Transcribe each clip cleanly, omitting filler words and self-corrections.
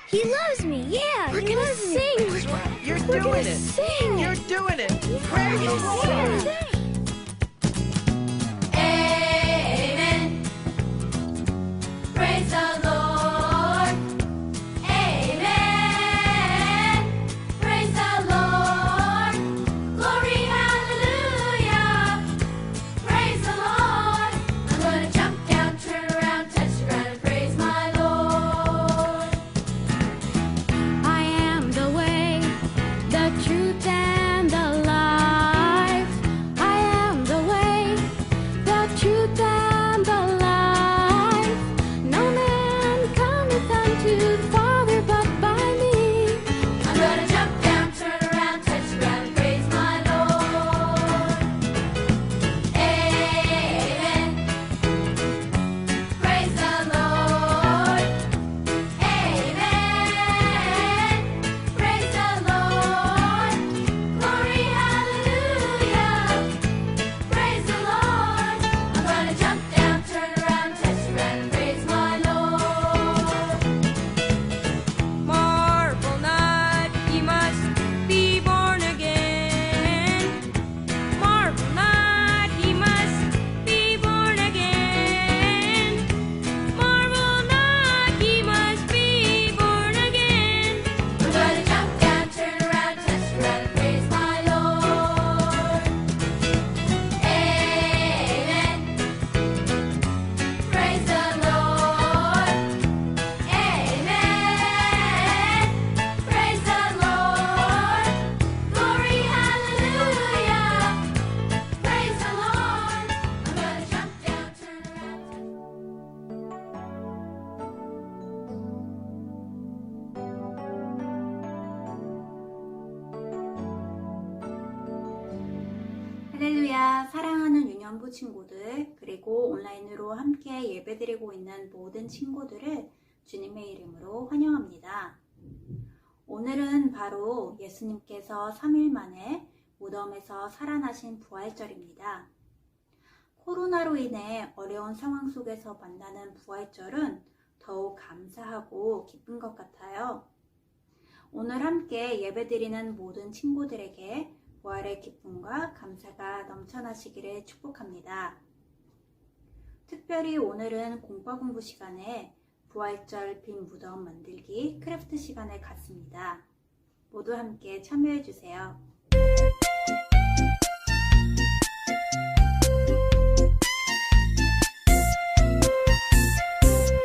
He loves me, yeah. We're he gonna loves sing. me. You're We're doing gonna it. sing. You're doing it. Praise the We're gonna Lord. sing. Amen. Praise the Lord. Amen. Praise the Lord. Glory, hallelujah. Praise the Lord. I'm gonna jump down, turn around, touch the ground, and praise my Lord. I am the way, the truth, and the life. I am the way, the truth, and the life. No man cometh unto the Father but by me. I'm gonna jump down, turn around, touch the ground, and praise my Lord. Amen. Praise the Lord. Amen. Praise the Lord. Glory, hallelujah. Praise the Lord. I'm gonna jump down, turn around, touch the ground, and praise my Lord. Marvel not, ye must be born again. Marvel not, ye must be born again. Marvel not, ye must be born again. I'm gonna jump down, turn around, touch the ground, and praise my Lord. Amen. Praise the Lord. Amen. Praise the Lord. Glory, hallelujah. Praise the Lord. I'm gonna jump down, turn around. 할렐루야, 사랑하는 유년부 친구들, 그리고 온라인으로 함께 예배드리고 있는 모든 친구들을 주님의 이름으로 환영합니다. 오늘은 바로 예수님께서 3일 만에 무덤에서 살아나신 부활절입니다. 코로나로 인해 어려운 상황 속에서 만나는 부활절은 더욱 감사하고 기쁜 것 같아요. 오늘 함께 예배드리는 모든 친구들에게 부활의 기쁨과 감사가 넘쳐나시기를 축복합니다. 특별히 오늘은 공과 공부 시간에 부활절 빈 무덤 만들기 크래프트 시간을 갖습니다. 모두 함께 참여해 주세요.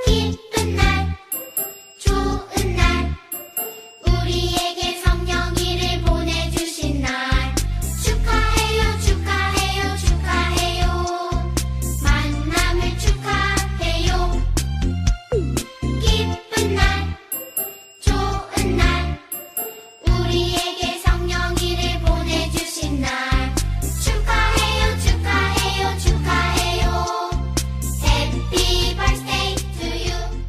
기쁜 날, 좋은 날, 우리에게 성령이를 보내주신 날. 축하해요, 축하해요, 축하해요. 만남을 축하해요. 기쁜 날, 좋은 날, 우리에게 성령이를 보내주신 날. 축하해요, 축하해요, 축하해요. Happy birthday to you.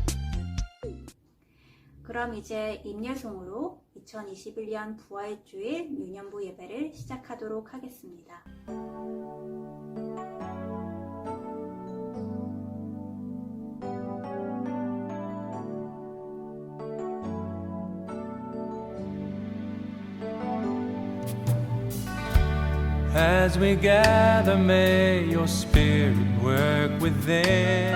그럼 이제 임예송으로 2021년 부활주일 유년부 예배를 시작하도록 하겠습니다. As we gather, may your spirit work within.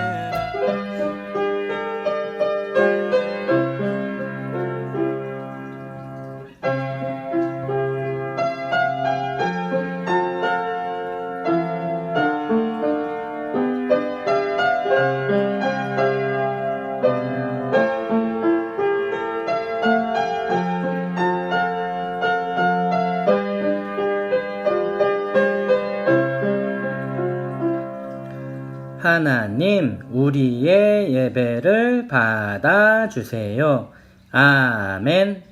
하나님, 우리의 예배를 받아주세요. 아멘.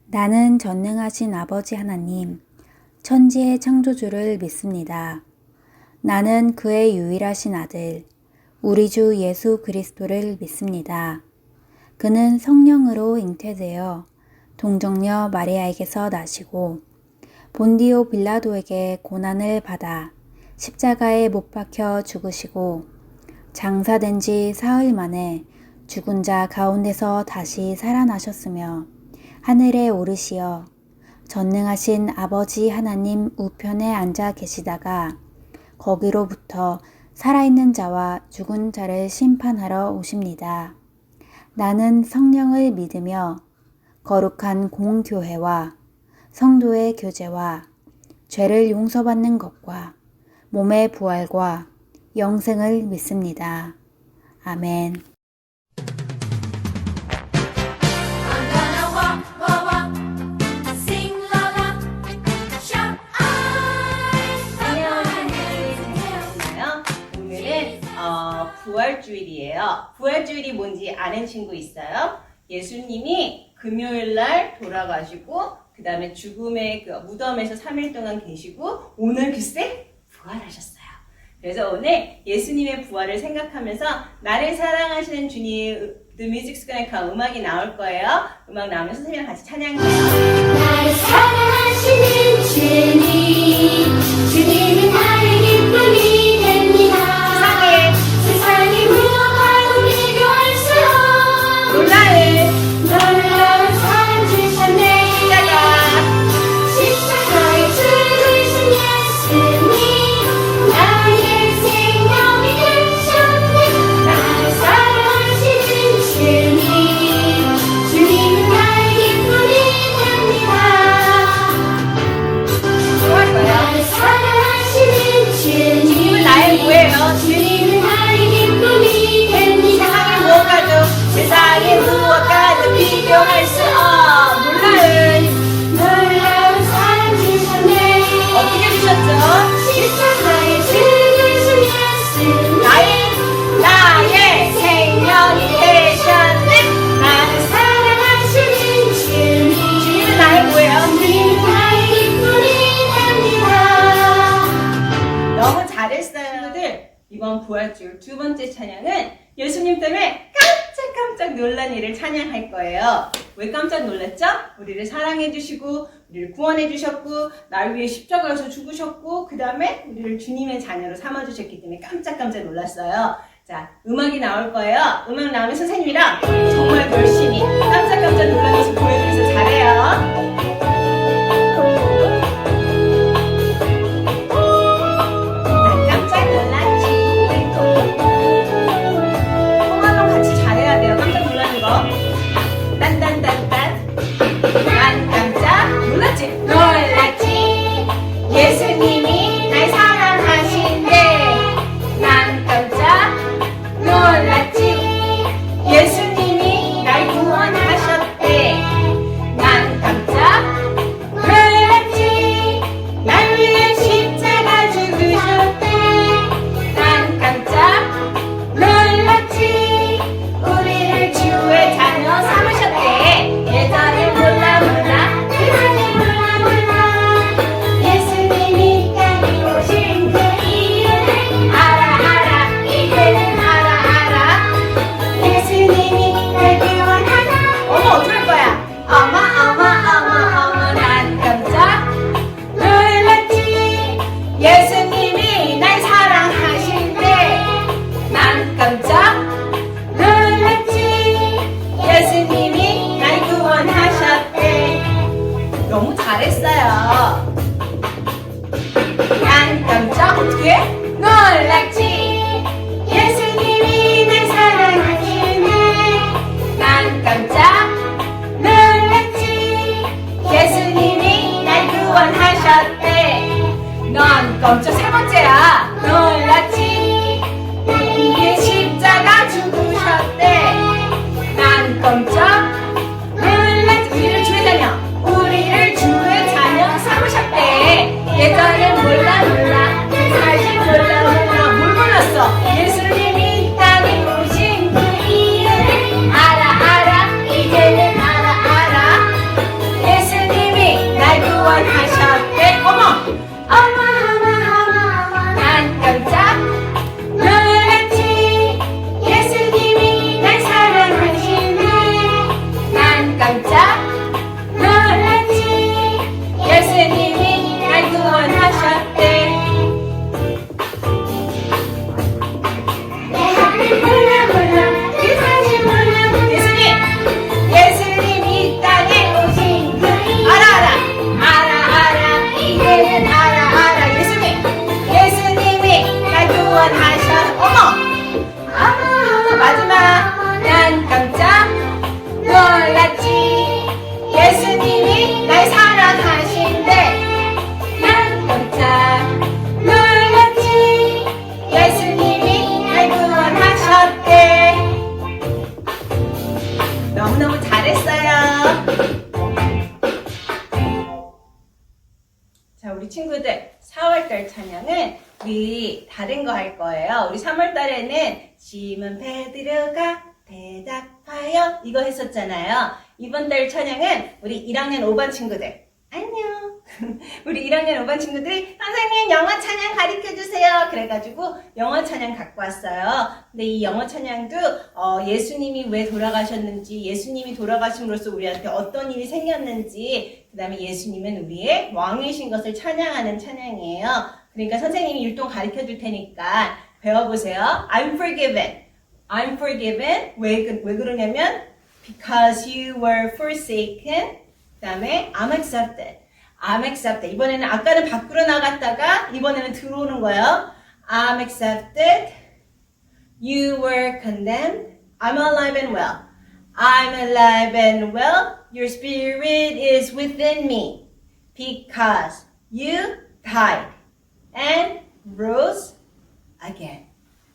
나는 전능하신 아버지 하나님, 천지의 창조주를 믿습니다. 나는 그의 유일하신 아들, 우리 주 예수 그리스도를 믿습니다. 그는 성령으로 잉태되어 동정녀 마리아에게서 나시고 본디오 빌라도에게 고난을 받아 십자가에 못 박혀 죽으시고 장사된 지 사흘 만에 죽은 자 가운데서 다시 살아나셨으며 하늘에 오르시어 전능하신 아버지 하나님 우편에 앉아 계시다가 거기로부터 살아있는 자와 죽은 자를 심판하러 오십니다. 나는 성령을 믿으며 거룩한 공교회와 성도의 교제와 죄를 용서받는 것과 몸의 부활과 영생을 믿습니다. 아멘. I'm gonna walk, walk, walk, sing la la, shout I. 오늘은 부활주일이에요. 부활주일이 뭔지 아는 친구 있어요? 예수님이 금요일날 돌아가시고 그 다음에 죽음의 그 무덤에서 3일 동안 계시고 오늘 글쎄 부활하셨어요. 그래서 오늘 예수님의 부활을 생각하면서 나를 사랑하시는 주님 The Music School에 가 음악이 나올 거예요. 음악 나오면 선생님이랑 같이 찬양해요. 나를 사랑하시는 주님, 주님은 나의 기쁨이 됩니다. 세상이 무엇과도 비교할 수 없는 놀라운 사랑 주셨네. 십자가에 죽으신 예수님, 나의 생명이 되셨네. 나를 사랑하시는 주님, 주님은 나의 기쁨이 됩니다. 나를 사랑하시는 주님, 나의 뭐예요? 주님은 나의 기쁨이 됩니다. 세상에 무엇과도 비교할 수 없는 놀라운 사랑 주셨네. 어떻게 주셨죠? 십자가에 죽으신 예수, 나의 생명이 되셨네. 나를 사랑하시는 주님, 주님은 나의 뭐예요? 주님은 나의 기쁨이 됩니다. 너무 잘했어요. 친구들, 이번 부활주일 두 번째 찬양은 예수님 때문에 깜짝 놀란 일을 찬양할 거예요. 왜 깜짝 놀랐죠? 우리를 사랑해 주시고 우리를 구원해 주셨고 날 위해 십자가에서 죽으셨고 그 다음에 우리를 주님의 자녀로 삼아 주셨기 때문에 깜짝 놀랐어요. 자, 음악이 나올 거예요. 음악 나오면 선생님이랑 정말 열심히 깜짝 놀란 모습 보여드려서 잘해요. 난 깜짝 놀랐지. 예수님이 날 사랑하신대. 난 깜짝 놀랐지. 예수님이 날 구원하셨대. 난 깜짝 다른 거 할 거예요. 우리 3월 달에는 시몬 베드로가 대답하여 이거 했었잖아요. 이번 달 찬양은 우리 1학년 5반 친구들 안녕. 우리 1학년 5반 친구들이 선생님 영어 찬양 가르쳐주세요. 그래가지고 영어 찬양 갖고 왔어요. 근데 이 영어 찬양도 예수님이 왜 돌아가셨는지, 예수님이 돌아가심으로써 우리한테 어떤 일이 생겼는지, 그 다음에 예수님은 우리의 왕이신 것을 찬양하는 찬양이에요. 그러니까 선생님이 율동 가르쳐줄 테니까 배워보세요. I'm forgiven. I'm forgiven. 왜 그러냐면 because you were forsaken. 그 다음에 I'm accepted. I'm accepted. 이번에는 아까는 밖으로 나갔다가 이번에는 들어오는 거예요. I'm accepted. You were condemned. I'm alive and well. I'm alive and well. Your spirit is within me. Because you died and rose again.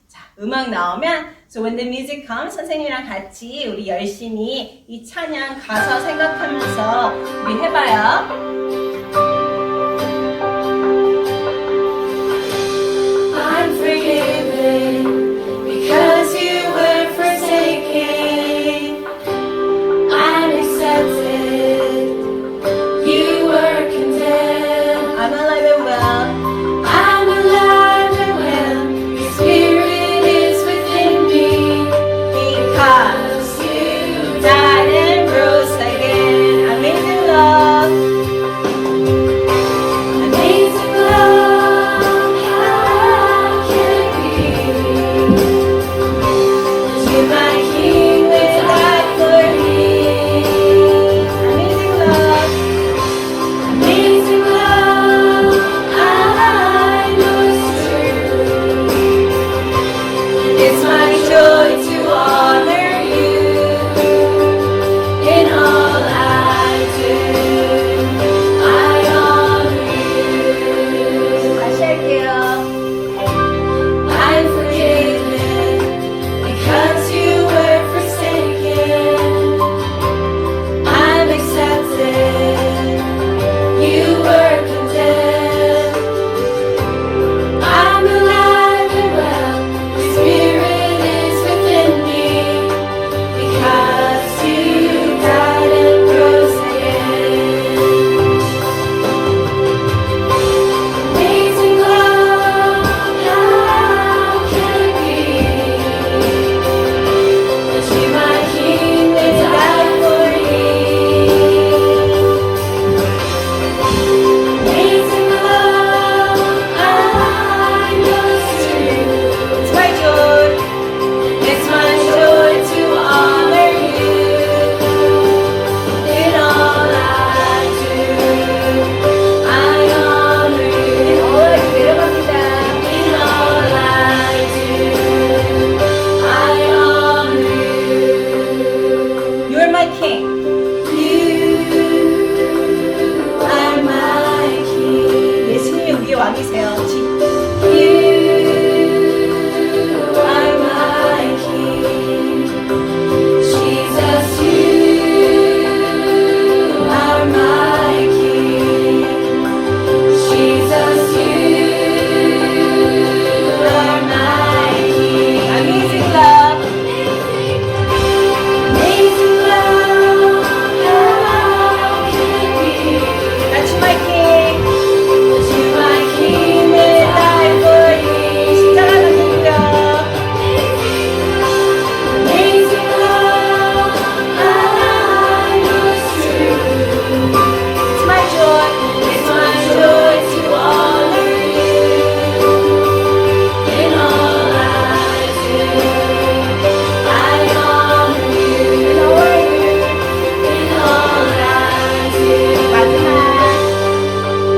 자, 음악 나오면 So when the music comes, 선생님이랑 같이 우리 열심히 이 찬양 가사 생각하면서 우리 해봐요. I'm forgiven because you were forsaken. I'm accepted. You were condemned. I'm alive and well. I'm alive and well. Your spirit is within me because you died and rose again. Amazing love. Amazing love. How can it be? You, my King, will die for me. Amazing love. Amazing love, I know it's true. It's my joy to honor you in all I do. I honor you. 다시 할게요. I'm forgiven because you were forsaken. I'm accepted. You were condemned. I'm alive and well. Your spirit is within me because you died and rose again. Amazing love, how can it be that you, my King, will die for me? Amazing love, I know it's true. It's my joy. It's my joy to honor you in all I do. I honor you. 내려갑니다. In all I do. I honor you. You're my king. You are my king. 예수님이 우리의 왕이세요. You are my king. Jesus, you are my king. Jesus, you are my king. Amazing love. Amazing love. How can it be? That's my king. That you, my king, will die for me. 십자가 가는구나. Amazing love. I know it's true. It's my joy. It's my joy to honor you in all I do. I honor you in all I do. 마지막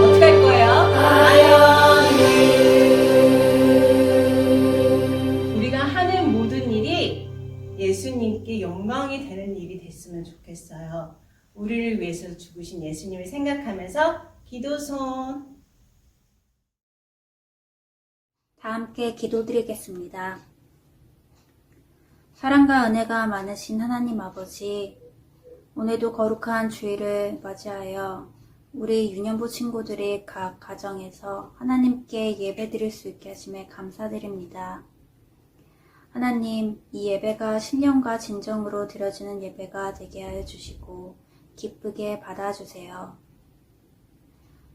어떻게 할 거예요? I honor you. 우리가 하는 모든 일이 예수님께 영광이 되는 일이 됐으면 좋겠어요. 우리를 위해서 죽으신 예수님을 생각하면서 기도손. 다 함께 기도드리겠습니다. 사랑과 은혜가 많으신 하나님 아버지, 오늘도 거룩한 주일을 맞이하여 우리 유년부 친구들이 각 가정에서 하나님께 예배드릴 수 있게 하심에 감사드립니다. 하나님, 이 예배가 신령과 진정으로 드려지는 예배가 되게 하여 주시고 기쁘게 받아주세요.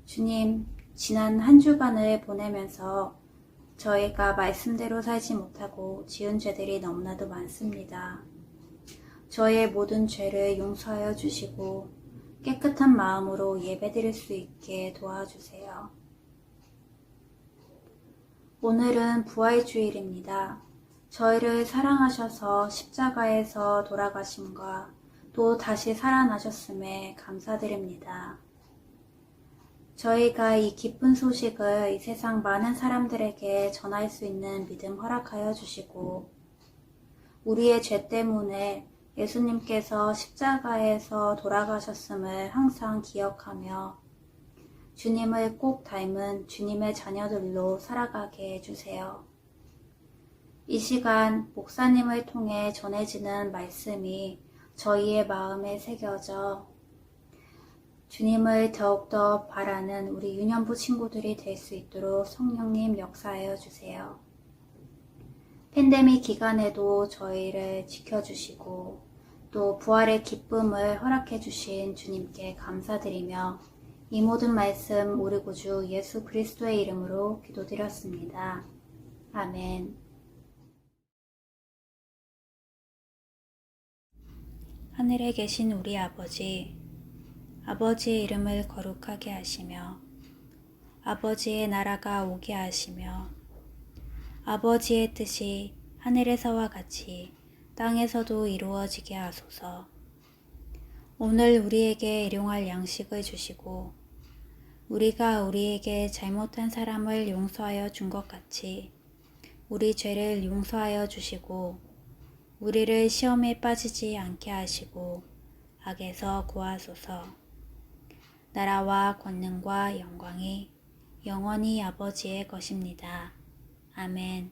주님, 지난 한 주간을 보내면서 저희가 말씀대로 살지 못하고 지은 죄들이 너무나도 많습니다. 저의 모든 죄를 용서하여 주시고 깨끗한 마음으로 예배드릴 수 있게 도와주세요. 오늘은 부활주일입니다. 저희를 사랑하셔서 십자가에서 돌아가심과 또 다시 살아나셨음에 감사드립니다. 저희가 이 기쁜 소식을 이 세상 많은 사람들에게 전할 수 있는 믿음 허락하여 주시고 우리의 죄 때문에 예수님께서 십자가에서 돌아가셨음을 항상 기억하며 주님을 꼭 닮은 주님의 자녀들로 살아가게 해주세요. 이 시간 목사님을 통해 전해지는 말씀이 저희의 마음에 새겨져 주님을 더욱더 바라는 우리 유년부 친구들이 될 수 있도록 성령님 역사하여 주세요. 팬데믹 기간에도 저희를 지켜주시고 또 부활의 기쁨을 허락해 주신 주님께 감사드리며 이 모든 말씀 우리 구주 예수 그리스도의 이름으로 기도드렸습니다. 아멘. 하늘에 계신 우리 아버지, 아버지의 이름을 거룩하게 하시며 아버지의 나라가 오게 하시며 아버지의 뜻이 하늘에서와 같이 땅에서도 이루어지게 하소서. 오늘 우리에게 일용할 양식을 주시고 우리가 우리에게 잘못한 사람을 용서하여 준 것 같이 우리 죄를 용서하여 주시고 우리를 시험에 빠지지 않게 하시고 악에서 구하소서. 나라와 권능과 영광이 영원히 아버지의 것입니다. 아멘.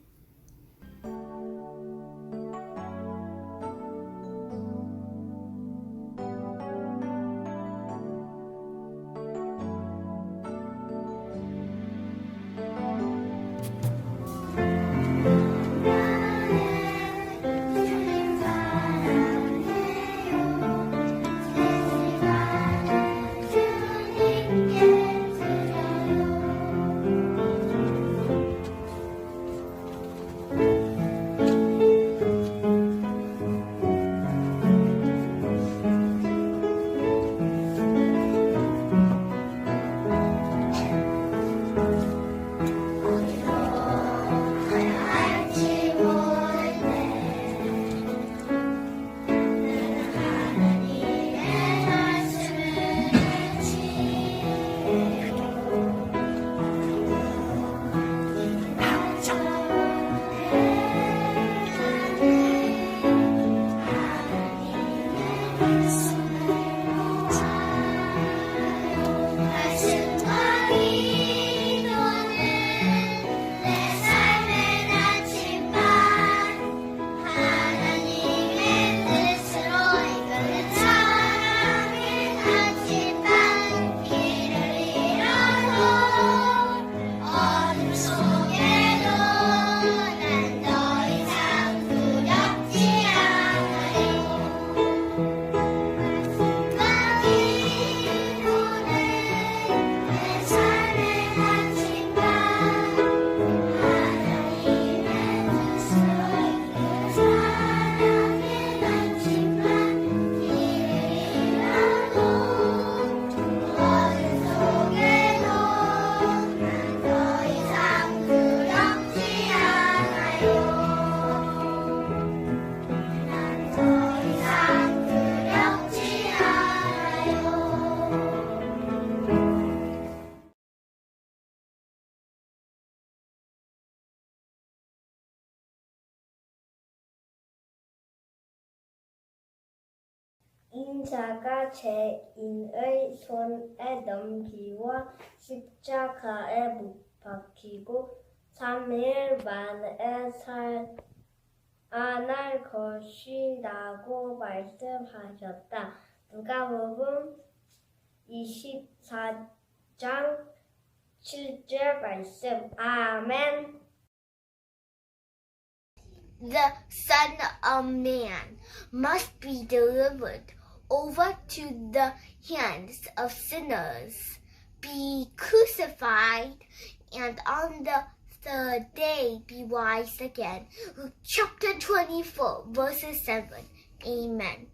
인자가 죄인의 손에 넘기워 십자가에 못 박히고 3일 만에 살아날 것이라고 말씀하셨다. 누가복음 24장 7절 말씀. 아멘. The Son of Man must be delivered over to the hands of sinners, be crucified, and on the third day be raised again. Luke chapter 24, verses 7. Amen.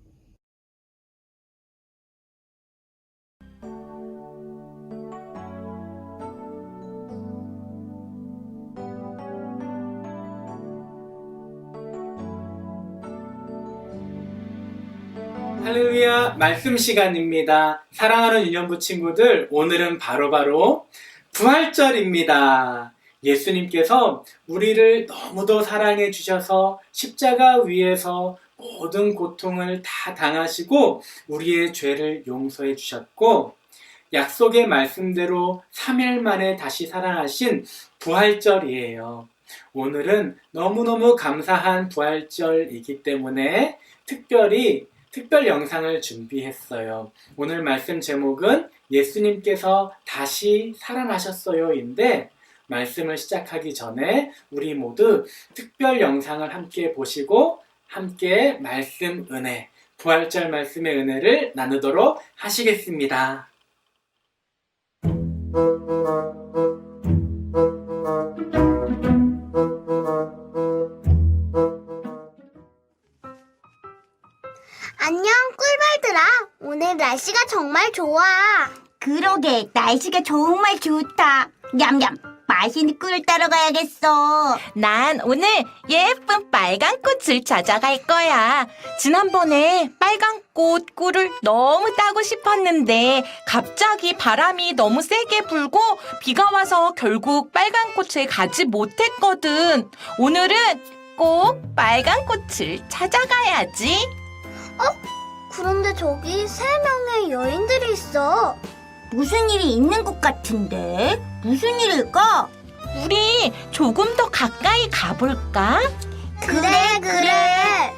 할렐루야, 말씀 시간입니다. 사랑하는 유년부 친구들, 오늘은 바로 부활절입니다. 예수님께서 우리를 너무도 사랑해 주셔서 십자가 위에서 모든 고통을 다 당하시고 우리의 죄를 용서해 주셨고, 약속의 말씀대로 3일 만에 다시 살아나신 부활절이에요. 오늘은 너무너무 감사한 부활절이기 때문에 특별 영상을 준비했어요. 오늘 말씀 제목은 예수님께서 다시 살아나셨어요인데, 말씀을 시작하기 전에 우리 모두 특별 영상을 함께 보시고 함께 말씀 은혜, 부활절 말씀의 은혜를 나누도록 하시겠습니다. 안녕, 꿀벌들아. 오늘 날씨가 정말 좋아. 그러게, 날씨가 정말 좋다. 냠냠, 맛있는 꿀을 따러 가야겠어. 난 오늘 예쁜 빨간 꽃을 찾아갈 거야. 지난번에 빨간 꽃 꿀을 너무 따고 싶었는데 갑자기 바람이 너무 세게 불고 비가 와서 결국 빨간 꽃을 가지 못했거든. 오늘은 꼭 빨간 꽃을 찾아가야지. 그런데 저기 3명의 여인들이 있어. 무슨 일이 있는 것 같은데? 무슨 일일까? 우리 조금 더 가까이 가볼까? 그래.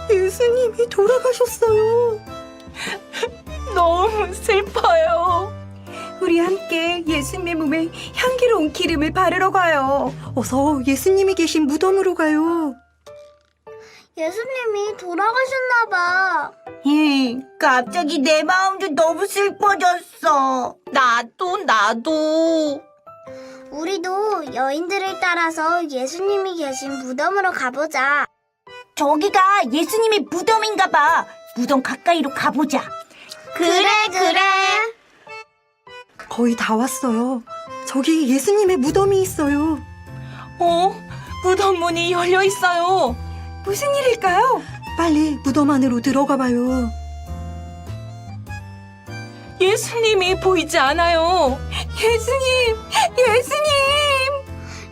예수님이 돌아가셨어요. 너무 슬퍼요. 우리 함께 예수님의 몸에 향기로운 기름을 바르러 가요. 어서 예수님이 계신 무덤으로 가요. 예수님이 돌아가셨나 봐. 갑자기 내 마음도 너무 슬퍼졌어. 나도. 우리도 여인들을 따라서 예수님이 계신 무덤으로 가보자. 저기가 예수님의 무덤인가 봐. 무덤 가까이로 가보자. 그래. 거의 다 왔어요. 저기 예수님의 무덤이 있어요. 무덤 문이 열려 있어요. 무슨 일일까요? 빨리 무덤 안으로 들어가 봐요. 예수님이 보이지 않아요.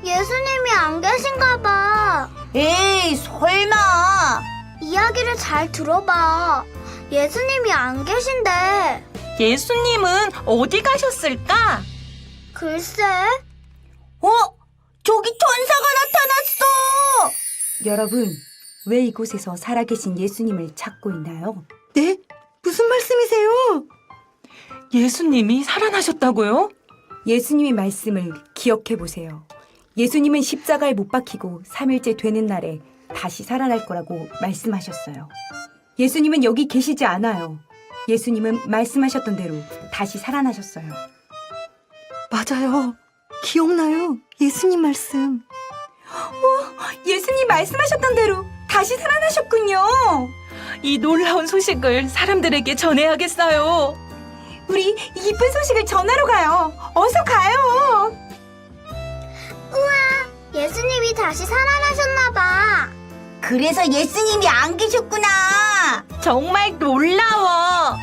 예수님이 안 계신가 봐. 에이, 설마. 이야기를 잘 들어봐. 예수님이 안 계신데. 예수님은 어디 가셨을까? 글쎄. 저기 천사가 나타났어. 여러분, 왜 이곳에서 살아계신 예수님을 찾고 있나요? 네? 무슨 말씀이세요? 예수님이 살아나셨다고요? 예수님의 말씀을 기억해 보세요. 예수님은 십자가에 못 박히고 3일째 되는 날에 다시 살아날 거라고 말씀하셨어요. 예수님은 여기 계시지 않아요. 예수님은 말씀하셨던 대로 다시 살아나셨어요. 맞아요. 기억나요. 예수님 말씀. 예수님 말씀하셨던 대로 다시 살아나셨군요. 이 놀라운 소식을 사람들에게 전해야겠어요. 우리 이쁜 소식을 전하러 가요. 어서 가요. 예수님이 다시 살아나셨나 봐. 그래서 예수님이 안 계셨구나. 정말 놀라워.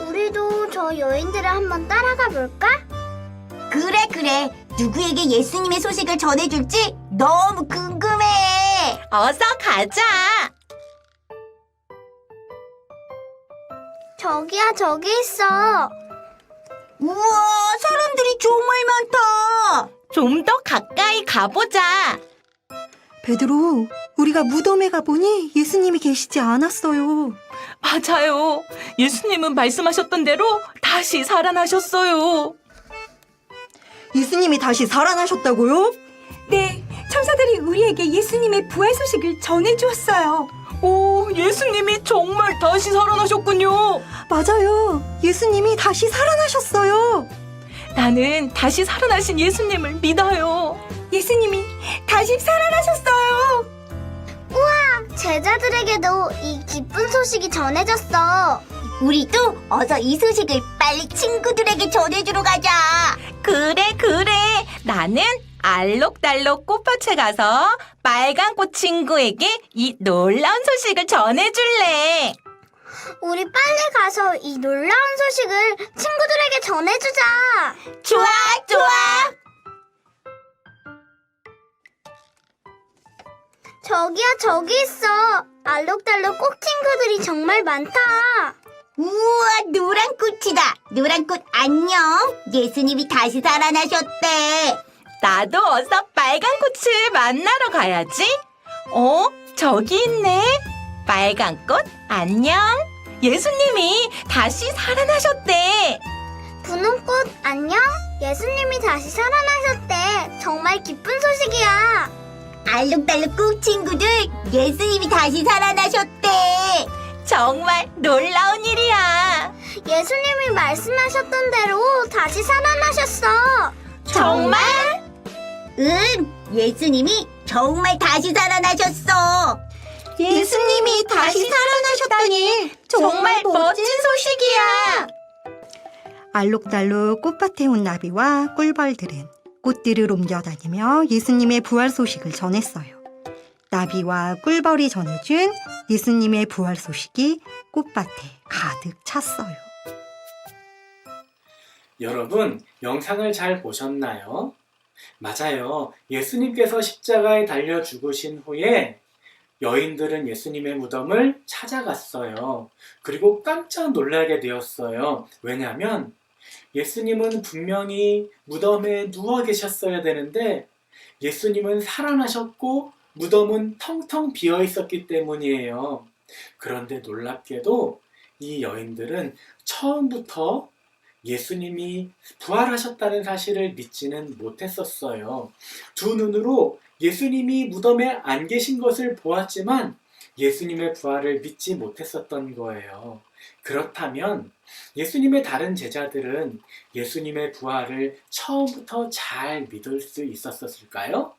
우리도 저 여인들을 한번 따라가 볼까? 그래. 누구에게 예수님의 소식을 전해줄지 너무 궁금해. 어서 가자. 저기야, 저기 있어. 우와, 사람들이 정말 많다. 좀 더 가까이 가보자. 베드로, 우리가 무덤에 가보니 예수님이 계시지 않았어요. 맞아요. 예수님은 말씀하셨던 대로 다시 살아나셨어요. 예수님이 다시 살아나셨다고요? 네, 천사들이 우리에게 예수님의 부활 소식을 전해주었어요. 오, 예수님이 정말 다시 살아나셨군요. 맞아요. 예수님이 다시 살아나셨어요. 나는 다시 살아나신 예수님을 믿어요. 예수님이 다시 살아나셨어요. 제자들에게도 이 기쁜 소식이 전해졌어. 우리도 어서 이 소식을 빨리 친구들에게 전해주러 가자. 그래. 나는 알록달록 꽃밭에 가서 빨간 꽃 친구에게 이 놀라운 소식을 전해줄래. 우리 빨리 가서 이 놀라운 소식을 친구들에게 전해주자. 좋아. 저기야, 저기 있어. 알록달록 꽃 친구들이 정말 많다. 우와, 노란 꽃이다. 노란 꽃 안녕. 예수님이 다시 살아나셨대. 나도 어서 빨간 꽃을 만나러 가야지. 저기 있네. 빨간 꽃 안녕. 예수님이 다시 살아나셨대. 분홍꽃 안녕. 예수님이 다시 살아나셨대. 정말 기쁜 소식이야. 알록달록 꽃 친구들, 예수님이 다시 살아나셨대. 정말 놀라운 일이야. 예수님이 말씀하셨던 대로 다시 살아나셨어. 정말? 예수님이 정말 다시 살아나셨어. 예수님이 다시 살아나셨다니 정말 멋진 소식이야. 알록달록 꽃밭에 온 나비와 꿀벌들은 꽃들을 옮겨다니며 예수님의 부활 소식을 전했어요. 나비와 꿀벌이 전해준 예수님의 부활 소식이 꽃밭에 가득 찼어요. 여러분, 영상을 잘 보셨나요? 맞아요. 예수님께서 십자가에 달려 죽으신 후에 여인들은 예수님의 무덤을 찾아갔어요. 그리고 깜짝 놀라게 되었어요. 왜냐하면 예수님은 분명히 무덤에 누워 계셨어야 되는데 예수님은 살아나셨고 무덤은 텅텅 비어 있었기 때문이에요. 그런데 놀랍게도 이 여인들은 처음부터 예수님이 부활하셨다는 사실을 믿지는 못했었어요. 두 눈으로 예수님이 무덤에 안 계신 것을 보았지만 예수님의 부활을 믿지 못했었던 거예요. 그렇다면 예수님의 다른 제자들은 예수님의 부활을 처음부터 잘 믿을 수 있었을까요?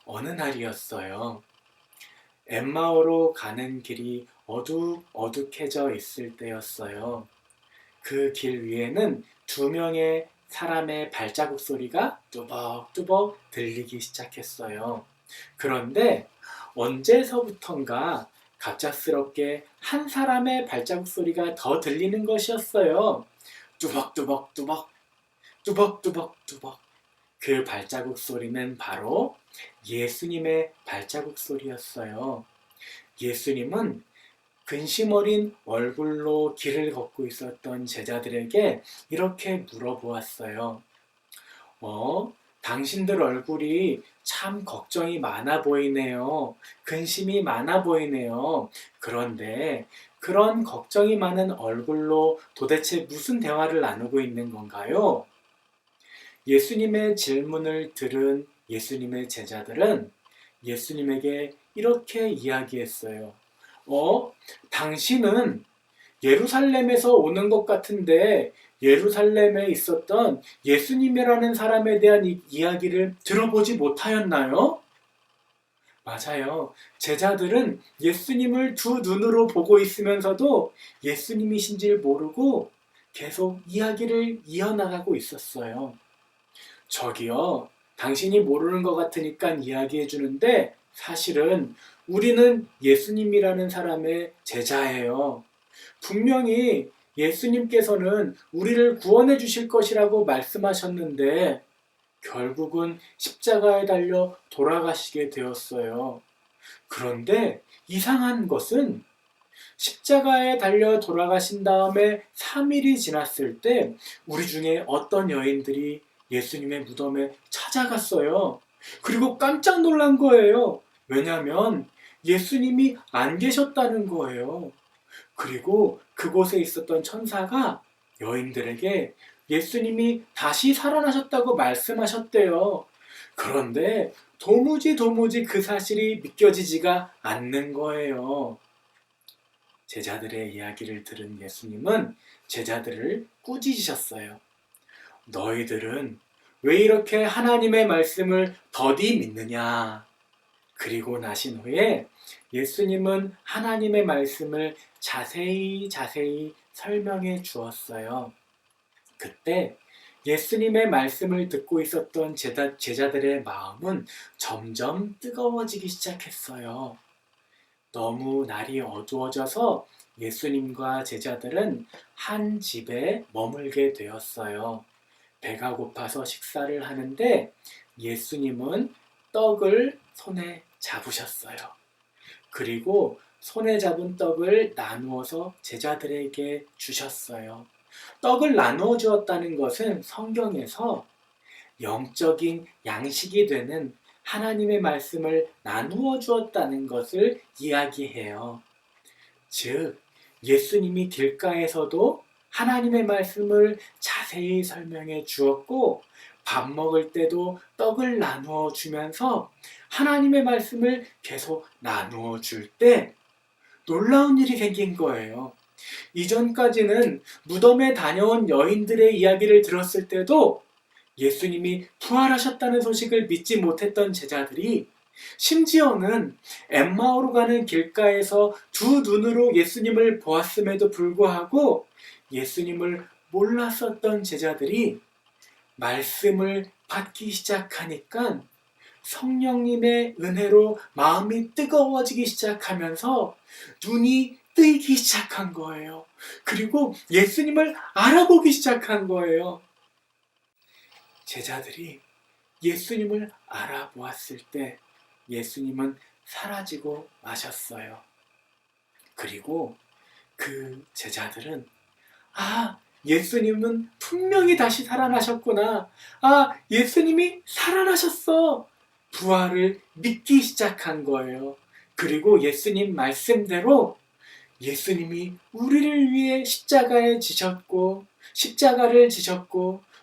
어느 날이었어요. 엠마오로 가는 길이 어둑어둑해져 있을 때였어요. 그 길 위에는 2명의 사람의 발자국 소리가 뚜벅뚜벅 들리기 시작했어요. 그런데 언제서부턴가 갑작스럽게 한 사람의 발자국 소리가 더 들리는 것이었어요. 뚜벅뚜벅뚜벅, 뚜벅뚜벅뚜벅. 그 발자국 소리는 바로 예수님의 발자국 소리였어요. 예수님은 근심 어린 얼굴로 길을 걷고 있었던 제자들에게 이렇게 물어보았어요. 당신들 얼굴이 참 걱정이 많아 보이네요. 근심이 많아 보이네요. 그런데 그런 걱정이 많은 얼굴로 도대체 무슨 대화를 나누고 있는 건가요? 예수님의 질문을 들은 예수님의 제자들은 예수님에게 이렇게 이야기했어요. 당신은 예루살렘에서 오는 것 같은데 예루살렘에 있었던 예수님이라는 사람에 대한 이야기를 들어보지 못하였나요? 맞아요. 제자들은 예수님을 두 눈으로 보고 있으면서도 예수님이신지 모르고 계속 이야기를 이어나가고 있었어요. 저기요, 당신이 모르는 것 같으니까 이야기해 주는데 사실은 우리는 예수님이라는 사람의 제자예요. 분명히 예수님께서는 우리를 구원해 주실 것이라고 말씀하셨는데 결국은 십자가에 달려 돌아가시게 되었어요. 그런데 이상한 것은 십자가에 달려 돌아가신 다음에 3일이 지났을 때 우리 중에 어떤 여인들이 예수님의 무덤에 찾아갔어요. 그리고 깜짝 놀란 거예요. 왜냐하면 예수님이 안 계셨다는 거예요. 그리고 그곳에 있었던 천사가 여인들에게 예수님이 다시 살아나셨다고 말씀하셨대요. 그런데 도무지 그 사실이 믿겨지지가 않는 거예요. 제자들의 이야기를 들은 예수님은 제자들을 꾸짖으셨어요. 너희들은 왜 이렇게 하나님의 말씀을 더디 믿느냐? 그리고 나신 후에 예수님은 하나님의 말씀을 자세히 설명해 주었어요. 그때 예수님의 말씀을 듣고 있었던 제자들의 마음은 점점 뜨거워지기 시작했어요. 너무 날이 어두워져서 예수님과 제자들은 한 집에 머물게 되었어요. 배가 고파서 식사를 하는데 예수님은 떡을 손에 잡으셨어요. 그리고 손에 잡은 떡을 나누어서 제자들에게 주셨어요. 떡을 나누어 주었다는 것은 성경에서 영적인 양식이 되는 하나님의 말씀을 나누어 주었다는 것을 이야기해요. 즉, 예수님이 길가에서도 하나님의 말씀을 자세히 설명해 주었고, 밥 먹을 때도 떡을 나누어 주면서 하나님의 말씀을 계속 나누어 줄 때 놀라운 일이 생긴 거예요. 이전까지는 무덤에 다녀온 여인들의 이야기를 들었을 때도 예수님이 부활하셨다는 소식을 믿지 못했던 제자들이 심지어는 엠마오로 가는 길가에서 두 눈으로 예수님을 보았음에도 불구하고 예수님을 몰랐었던 제자들이 말씀을 받기 시작하니까 성령님의 은혜로 마음이 뜨거워지기 시작하면서 눈이 뜨이기 시작한 거예요. 그리고 예수님을 알아보기 시작한 거예요. 제자들이 예수님을 알아보았을 때 예수님은 사라지고 마셨어요. 그리고 그 제자들은 예수님은 분명히 다시 살아나셨구나. 예수님이 살아나셨어. 부활을 믿기 시작한 거예요. 그리고 예수님 말씀대로 예수님이 우리를 위해 십자가를 지셨고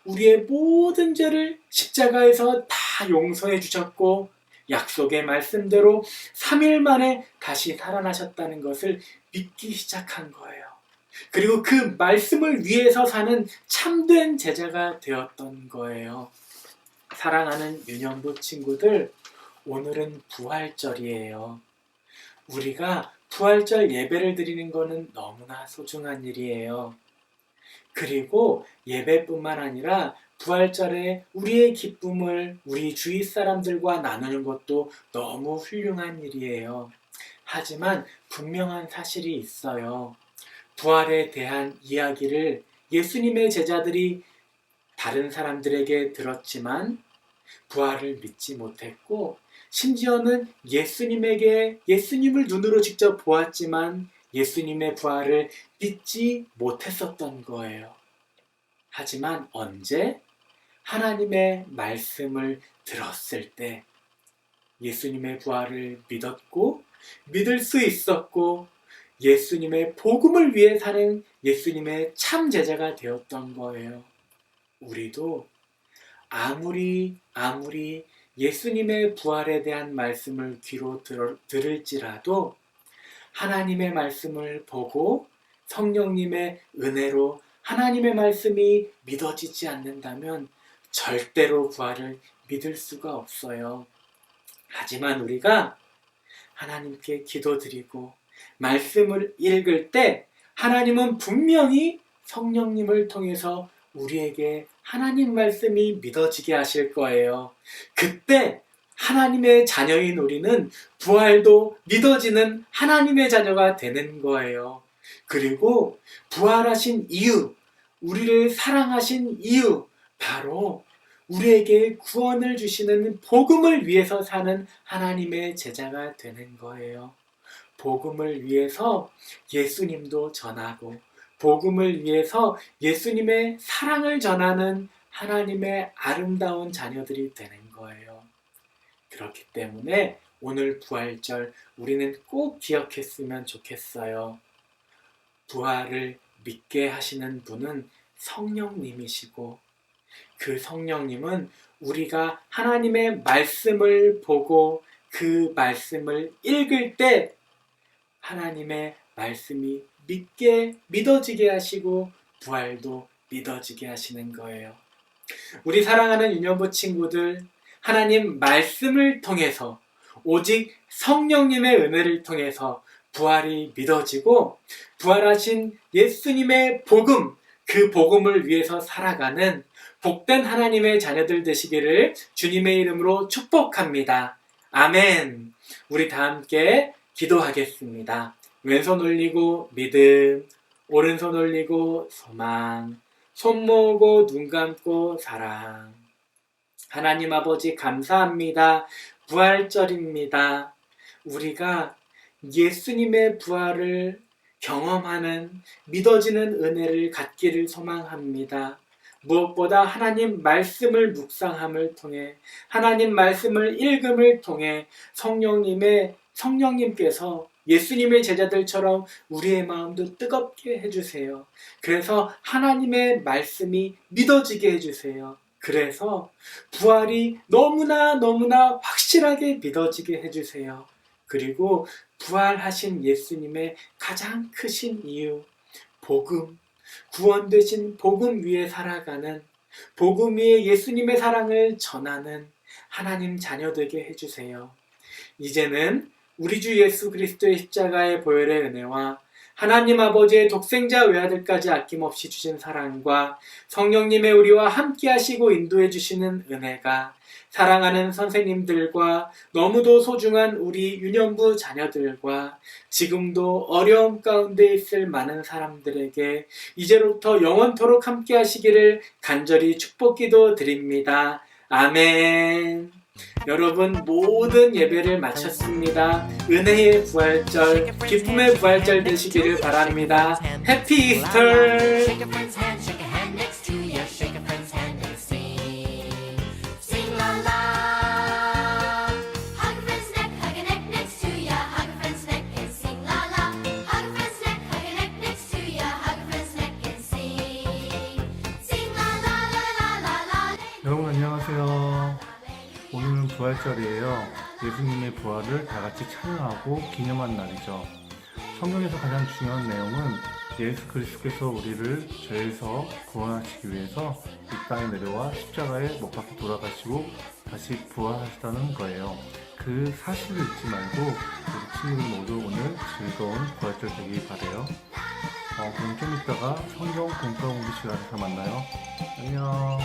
우리의 모든 죄를 십자가에서 다 용서해 주셨고 약속의 말씀대로 3일 만에 다시 살아나셨다는 것을 믿기 시작한 거예요. 그리고 그 말씀을 위해서 사는 참된 제자가 되었던 거예요. 사랑하는 유년부 친구들, 오늘은 부활절이에요. 우리가 부활절 예배를 드리는 것은 너무나 소중한 일이에요. 그리고 예배뿐만 아니라 부활절에 우리의 기쁨을 우리 주위 사람들과 나누는 것도 너무 훌륭한 일이에요. 하지만 분명한 사실이 있어요. 부활에 대한 이야기를 예수님의 제자들이 다른 사람들에게 들었지만 부활을 믿지 못했고, 심지어는 예수님을 눈으로 직접 보았지만 예수님의 부활을 믿지 못했었던 거예요. 하지만 언제? 하나님의 말씀을 들었을 때 예수님의 부활을 믿었고 믿을 수 있었고 예수님의 복음을 위해 사는 예수님의 참 제자가 되었던 거예요. 우리도 아무리 예수님의 부활에 대한 말씀을 귀로 들을지라도 하나님의 말씀을 보고 성령님의 은혜로 하나님의 말씀이 믿어지지 않는다면 절대로 부활을 믿을 수가 없어요. 하지만 우리가 하나님께 기도드리고 말씀을 읽을 때 하나님은 분명히 성령님을 통해서 우리에게 하나님 말씀이 믿어지게 하실 거예요. 그때 하나님의 자녀인 우리는 부활도 믿어지는 하나님의 자녀가 되는 거예요. 그리고 부활하신 이유, 우리를 사랑하신 이유, 바로 우리에게 구원을 주시는 복음을 위해서 사는 하나님의 제자가 되는 거예요. 복음을 위해서 예수님도 전하고 복음을 위해서 예수님의 사랑을 전하는 하나님의 아름다운 자녀들이 되는 거예요. 그렇기 때문에 오늘 부활절 우리는 꼭 기억했으면 좋겠어요. 부활을 믿게 하시는 분은 성령님이시고, 그 성령님은 우리가 하나님의 말씀을 보고 그 말씀을 읽을 때 하나님의 말씀이 믿어지게 하시고 부활도 믿어지게 하시는 거예요. 우리 사랑하는 유년부 친구들, 하나님 말씀을 통해서, 오직 성령님의 은혜를 통해서 부활이 믿어지고 부활하신 예수님의 복음, 그 복음을 위해서 살아가는 복된 하나님의 자녀들 되시기를 주님의 이름으로 축복합니다. 아멘. 우리 다 함께 기도하겠습니다. 왼손 올리고 믿음, 오른손 올리고 소망, 손 모으고 눈 감고 사랑. 하나님 아버지 감사합니다. 부활절입니다. 우리가 예수님의 부활을 경험하는 믿어지는 은혜를 갖기를 소망합니다. 무엇보다 하나님 말씀을 묵상함을 통해, 하나님 말씀을 읽음을 통해 성령님께서 예수님의 제자들처럼 우리의 마음도 뜨겁게 해주세요. 그래서 하나님의 말씀이 믿어지게 해주세요. 그래서 부활이 너무나 확실하게 믿어지게 해주세요. 그리고 부활하신 예수님의 가장 크신 이유, 복음, 구원되신 복음 위에 살아가는, 복음 위에 예수님의 사랑을 전하는 하나님 자녀 되게 해주세요. 이제는 우리 주 예수 그리스도의 십자가의 보혈의 은혜와 하나님 아버지의 독생자 외아들까지 아낌없이 주신 사랑과 성령님의 우리와 함께 하시고 인도해 주시는 은혜가 사랑하는 선생님들과 너무도 소중한 우리 유년부 자녀들과 지금도 어려움 가운데 있을 많은 사람들에게 이제로부터 영원토록 함께 하시기를 간절히 축복기도 드립니다. 아멘. 여러분, 모든 예배를 마쳤습니다. 은혜의 부활절, 기쁨의 부활절 되시기를 바랍니다. 해피 이스터! Shake a friend's hand, shake a hand next to ya. Shake a friend's hand and sing. Sing la la. Hug a friend's neck, hug a neck next to ya. Hug a friend's neck and sing la la. Hug a friend's neck, hug a neck next to ya. Hug a friend's neck and sing. Sing la la la la la la. 여러분 안녕하세요. 오늘은 부활절이에요. 예수님의 부활을 다 같이 찬양하고 기념한 날이죠. 성경에서 가장 중요한 내용은 예수 그리스도께서 우리를 죄에서 구원하시기 위해서 이 땅에 내려와 십자가에 못 박혀 돌아가시고 다시 부활하셨다는 거예요. 그 사실을 잊지 말고 우리 친구들 모두 오늘 즐거운 부활절 되길 바래요. 그럼 좀 이따가 성경 공과 공부 시간에서 만나요. 안녕.